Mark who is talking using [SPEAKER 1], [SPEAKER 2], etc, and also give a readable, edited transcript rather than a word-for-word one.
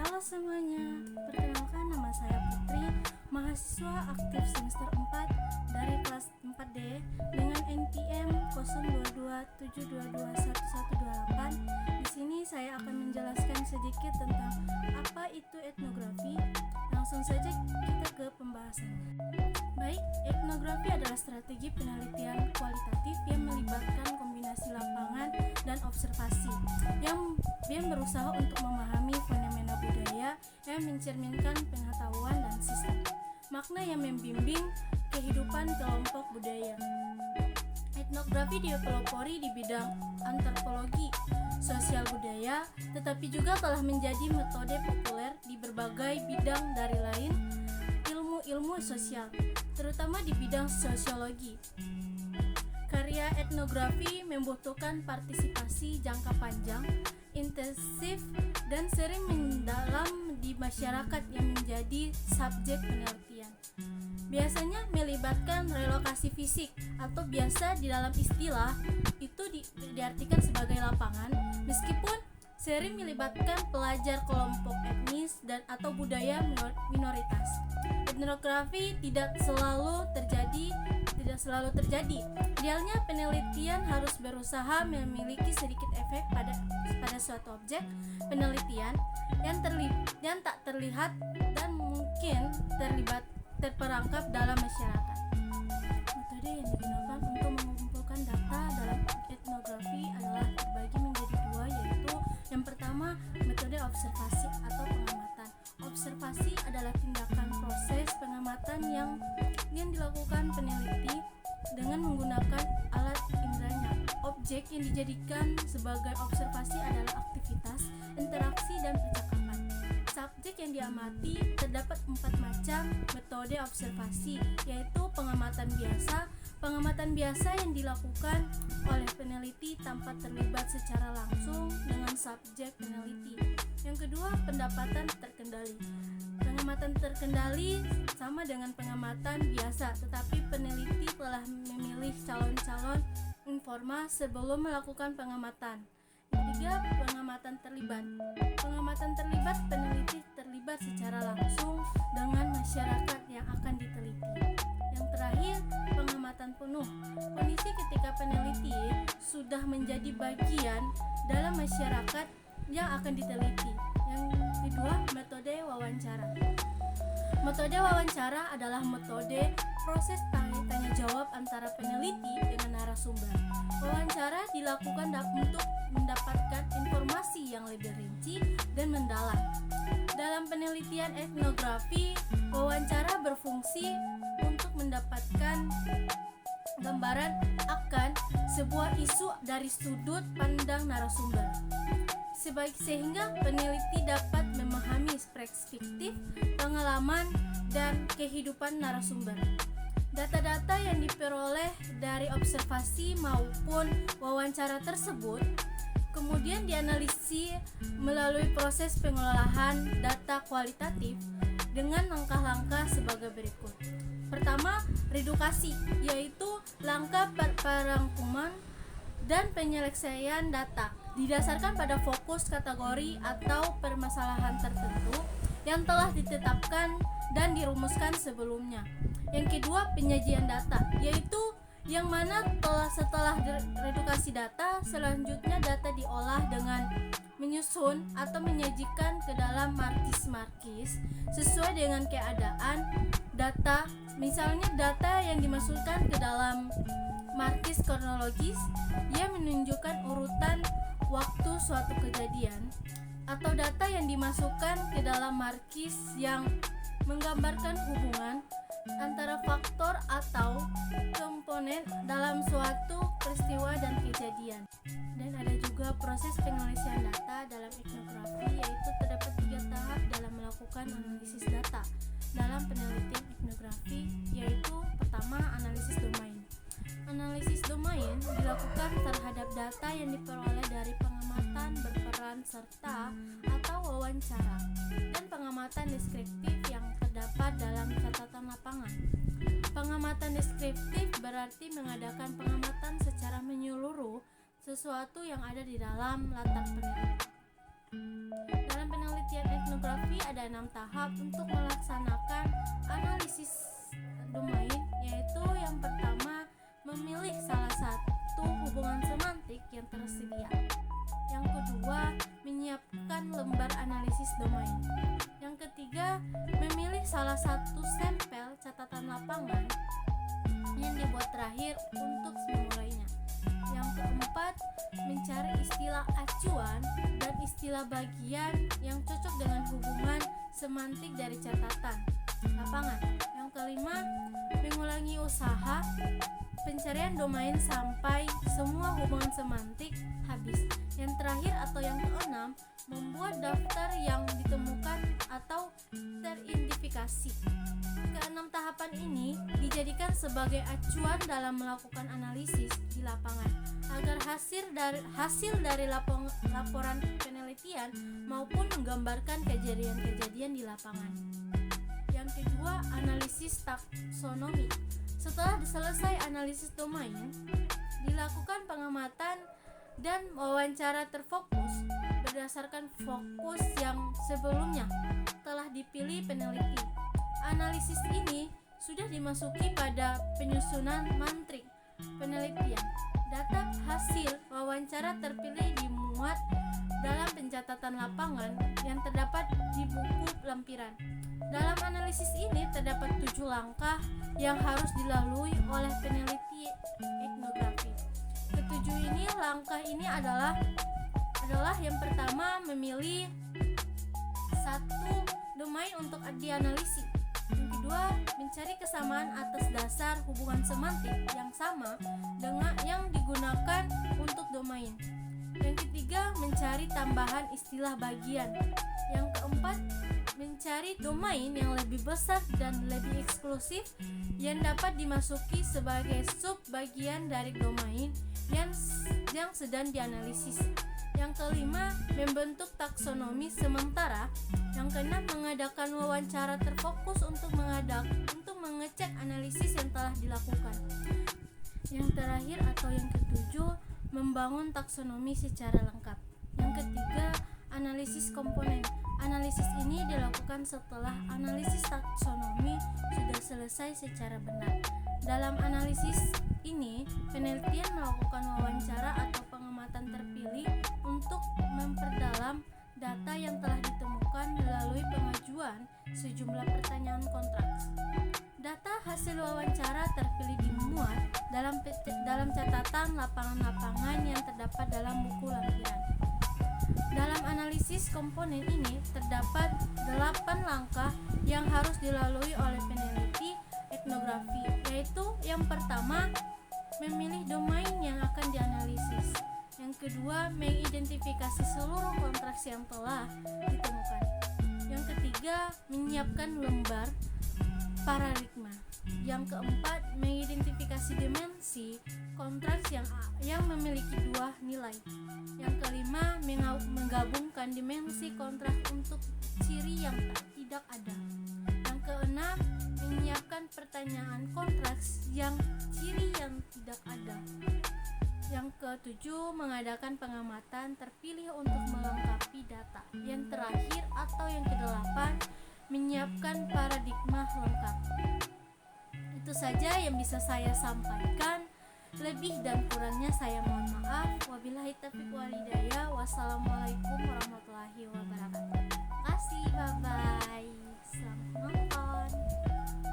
[SPEAKER 1] Halo semuanya, perkenalkan nama saya Putri, mahasiswa aktif semester 4 dari kelas 4D dengan NPM 0227221128. Di sini saya akan menjelaskan sedikit tentang apa itu etnografi. Langsung saja kita ke pembahasan. Baik, etnografi adalah strategi penelitian kualitatif yang melibatkan kombinasi lapangan dan observasi yang berusaha untuk memahami fenomena budaya yang mencerminkan pengetahuan dan sistem makna yang membimbing kehidupan kelompok budaya. Etnografi dipelopori di bidang antropologi, sosial budaya, tetapi juga telah menjadi metode populer di berbagai bidang dari lain ilmu sosial, terutama di bidang sosiologi. Karya etnografi membutuhkan partisipasi jangka panjang, intensif, dan sering mendalam di masyarakat yang menjadi subjek penelitian. Biasanya melibatkan relokasi fisik atau biasa di dalam istilah itu diartikan sebagai lapangan, meskipun sering melibatkan pelajar kelompok etnis dan atau budaya minoritas. Etnografi tidak selalu terjadi. Idealnya penelitian harus berusaha memiliki sedikit efek pada suatu objek penelitian yang tak terlihat dan mungkin terperangkap dalam masyarakat. Metode yang digunakan untuk mengumpulkan data dalam etnografi adalah terbagi menjadi dua, yaitu yang pertama metode observasi atau pengamatan. Observasi adalah tindakan proses pengamatan yang dilakukan peneliti dengan menggunakan alat inderanya. Objek yang dijadikan sebagai observasi adalah aktivitas, interaksi, dan percakapan. Subjek yang diamati terdapat 4 macam metode observasi, yaitu pengamatan biasa yang dilakukan oleh peneliti tanpa terlibat secara langsung dengan subjek peneliti. Yang kedua, pendapatan terkendali. Pengamatan terkendali sama dengan pengamatan biasa, tetapi peneliti telah memilih calon-calon informa sebelum melakukan pengamatan. Yang ketiga, pengamatan terlibat. Pengamatan terlibat, peneliti terlibat secara langsung dengan masyarakat yang akan diteliti. Yang terakhir, pengamatan penuh. Kondisi ketika peneliti sudah menjadi bagian dalam masyarakat yang akan diteliti. Yang kedua, metode wawancara. Metode wawancara adalah metode proses tanya jawab antara peneliti dengan narasumber. Wawancara dilakukan untuk mendapatkan informasi yang lebih rinci dan mendalam. Dalam penelitian etnografi, wawancara berfungsi untuk mendapatkan gambaran akan sebuah isu dari sudut pandang narasumber, sehingga peneliti dapat memahami perspektif, pengalaman, dan kehidupan narasumber. Data-data yang diperoleh dari observasi maupun wawancara tersebut kemudian dianalisis melalui proses pengolahan data kualitatif dengan langkah-langkah sebagai berikut. Pertama, redukasi, yaitu langkah perangkuman dan penyelesaian data didasarkan pada fokus kategori atau permasalahan tertentu yang telah ditetapkan dan dirumuskan sebelumnya. Yang kedua, penyajian data, yaitu yang mana setelah redukasi data, selanjutnya data diolah dengan menyusun atau menyajikan ke dalam markis sesuai dengan keadaan data. Misalnya data yang dimasukkan ke dalam markis kronologis yang menunjukkan urutan waktu suatu kejadian, atau data yang dimasukkan ke dalam markis yang menggambarkan hubungan antara faktor atau komponen dalam suatu peristiwa dan kejadian. Dan ada juga proses penganalisan data dalam etnografi, yaitu terdapat 3 tahap dalam melakukan analisis data dalam penelitian etnografi, yaitu pertama, analisis domain. Analisis domain dilakukan terhadap data yang diperoleh dari pengamatan berperan serta atau wawancara dan pengamatan deskriptif yang terdapat dalam catatan lapangan. Pengamatan deskriptif berarti mengadakan pengamatan secara menyeluruh sesuatu yang ada di dalam latar penelitian. Dalam penelitian etnografi ada 6 tahap untuk melaksanakan analisis domain, yaitu yang pertama memilih salah satu hubungan semantik yang tersedia. Yang kedua, menyiapkan lembar analisis domain. Yang ketiga, memilih salah satu sampel catatan lapangan yang dibuat terakhir untuk memulainya. Yang keempat, mencari istilah acuan dan istilah bagian yang cocok dengan hubungan semantik dari catatan lapangan. Yang kelima, mengulangi usaha pencarian domain sampai semua hubungan semantik habis. Yang terakhir atau yang keenam, membuat daftar yang ditemukan atau teridentifikasi. Keenam tahapan ini dijadikan sebagai acuan dalam melakukan analisis di lapangan agar hasil dari laporan penelitian maupun menggambarkan kejadian-kejadian di lapangan. Yang kedua, analisis taksonomi. Setelah selesai analisis domain, dilakukan pengamatan dan wawancara terfokus berdasarkan fokus yang sebelumnya telah dipilih peneliti. Analisis ini sudah dimasuki pada penyusunan matrik penelitian. Data hasil wawancara terpilih dimuat dalam pencatatan lapangan yang terdapat di buku lampiran. Dalam analisis ini terdapat 7 langkah yang harus dilalui oleh peneliti etnografi. Ketujuh langkah ini adalah yang pertama, memilih satu domain untuk dianalisis. Yang kedua, mencari kesamaan atas dasar hubungan semantik yang sama dengan yang digunakan untuk domain. Yang ketiga, mencari tambahan istilah bagian. Yang keempat, mencari domain yang lebih besar dan lebih eksklusif yang dapat dimasuki sebagai sub bagian dari domain yang sedang dianalisis. Yang kelima, membentuk taksonomi sementara. Yang keenam, mengadakan wawancara terfokus untuk mengecek analisis yang telah dilakukan. Yang terakhir atau yang ketujuh, membangun taksonomi secara lengkap. Yang ketiga, analisis komponen. Analisis ini dilakukan setelah analisis taksonomi sudah selesai secara benar. Dalam analisis ini, penelitian melakukan wawancara atau pengamatan terpilih untuk memperdalam data yang telah ditemukan melalui pengajuan sejumlah pertanyaan kontraks. Data hasil wawancara terpilih dimuat dalam catatan lapangan-lapangan yang terdapat dalam buku lampiran. Dalam analisis komponen ini terdapat 8 langkah yang harus dilalui oleh peneliti etnografi, yaitu yang pertama, memilih domain yang akan dianalisis. Yang kedua, mengidentifikasi seluruh kontras yang telah ditemukan. Yang ketiga, menyiapkan lembar paradigma. Yang keempat, mengidentifikasi dimensi kontras yang memiliki 2 nilai. Yang kelima, menggabungkan dimensi kontras untuk ciri yang tidak ada. Yang keenam, menyiapkan pertanyaan kontras yang ciri yang tidak ada. Yang ketujuh, mengadakan pengamatan terpilih untuk melengkapi data. Yang terakhir atau yang kedelapan, menyiapkan paradigma lengkap. Itu saja yang bisa saya sampaikan. Lebih dan kurangnya saya mohon maaf. Wabillahi taufiq wal hidayah. Wassalamualaikum warahmatullahi wabarakatuh. Terima kasih, bye-bye.